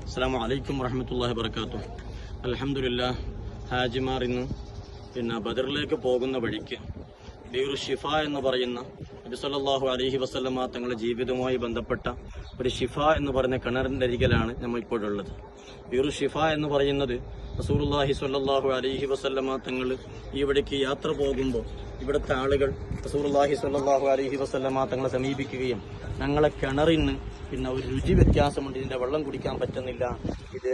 അസ്സലാമു അലൈക്കും വറഹ്മത്തുള്ളാഹി വബറകാതുഹു. അൽഹംദുലില്ലാഹ്, ഹാജിമാർ ഇന്ന് ബദറിലേക്ക് പോകുന്ന വഴിക്ക് ബീറു ഷിഫ എന്ന് പറയുന്ന നബി സല്ലല്ലാഹു അലൈഹി വസല്ലമ തങ്ങളുടെ ജീവിതവുമായി ബന്ധപ്പെട്ട ഒരു ഷിഫ എന്ന് പറയുന്ന കിണറിന്റെ അരികിലാണ് നമ്മൾ ഇപ്പോഴുള്ളത്. ബീറു ഷിഫ എന്ന് പറയുന്നത് റസൂലുള്ളാഹി സ്വല്ലല്ലാഹു അലൈഹി വസല്ലമ തങ്ങൾ ഇവിടേക്ക് യാത്ര പോകുമ്പോൾ ഇവിടുത്തെ ആളുകൾ റസൂലുള്ളാഹി സ്വല്ലല്ലാഹു അലൈഹി വസല്ലമ തങ്ങളെ സമീപിക്കുകയും ഞങ്ങളെ കിണറിന് ഒരു രുചി വ്യത്യാസമുണ്ട്, ഇതിന്റെ വെള്ളം കുടിക്കാൻ പറ്റുന്നില്ല, ഇത്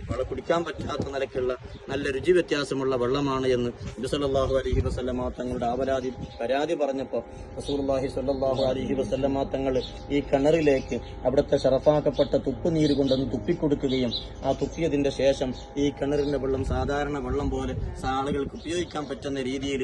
വെള്ളം കുടിക്കാൻ പറ്റാത്ത നിലയ്ക്കുള്ള നല്ല രുചി വ്യത്യാസമുള്ള വെള്ളമാണ് എന്ന് നബി സല്ലല്ലാഹു അലൈഹി വസല്ലമ തങ്ങളുടെ പരാതി പറഞ്ഞപ്പോൾ റസൂലുള്ളാഹി സ്വല്ലല്ലാഹു അലൈഹി വസല്ലമ തങ്ങൾ ഈ കിണറിലേക്ക് അവിടുത്തെ ഷറഫാക്കപ്പെട്ട തുപ്പുനീര് കൊണ്ടൊന്ന് തുപ്പിക്കൊടുക്കുകയും ആ തുപ്പിയതിന്റെ ശേഷം ഈ കിണറിന്റെ വെള്ളം സാധാരണ വെള്ളം പോലെ ആളുകൾക്ക് ഉപയോഗിക്കാൻ പറ്റുന്ന രീതിയിൽ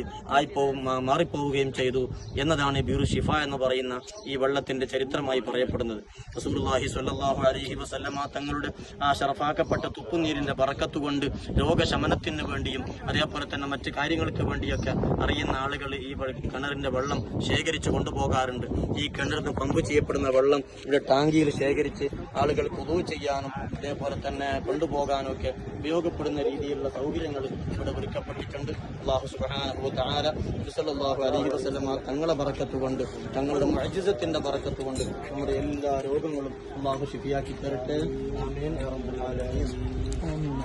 മാറിപ്പോവുകയും ചെയ്തു എന്നതാണ് ബീറു ഷിഫ എന്ന് പറയുന്ന ഈ വെള്ളത്തിന്റെ ചരിത്രമായി പറയപ്പെടുന്നത്. റസൂലുള്ളാഹി സ്വല്ലല്ലാഹു അലൈഹി വസല്ലമ തങ്ങളുടെ ആ ഷറഫാക്കപ്പെട്ട തുപ്പുനീരിന്റെ ബറക്കത്ത് കൊണ്ട് രോഗശമനത്തിന് വേണ്ടിയും അതേപോലെ തന്നെ മറ്റു കാര്യങ്ങൾക്ക് വേണ്ടിയൊക്കെ അറിയുന്ന ആളുകൾ ഈ കിണറിന്റെ വെള്ളം ശേഖരിച്ചു കൊണ്ടുപോകാറുണ്ട്. ഈ കിണറിന് പമ്പ് ചെയ്യപ്പെടുന്ന വെള്ളം ഇവിടെ ടാങ്കിയിൽ ശേഖരിച്ച് ആളുകൾ വുളൂ ചെയ്യാനും അതേപോലെ തന്നെ കൊണ്ടുപോകാനും ഒക്കെ ഉപയോഗപ്പെടുന്ന രീതിയിലുള്ള സൗകര്യങ്ങൾ ഇവിടെ ഒരുക്കപ്പെട്ടിട്ടുണ്ട്. അല്ലാഹു സുബ്ഹാനഹു വ തആല സല്ലല്ലാഹു അലൈഹി വസല്ലമ തങ്ങളെ ബറക്കത്ത് കൊണ്ട്, തങ്ങളുടെ മുഅ്ജിസത്തിന്റെ ബറക്കത്ത് കൊണ്ട് നമ്മുടെ എല്ലാ രോഗങ്ങളും അല്ലാഹു ശിഫിയാക്കി തരട്ടെ. ആമീൻ യാ റബ്ബൽ ആലമീൻ. ആമീൻ.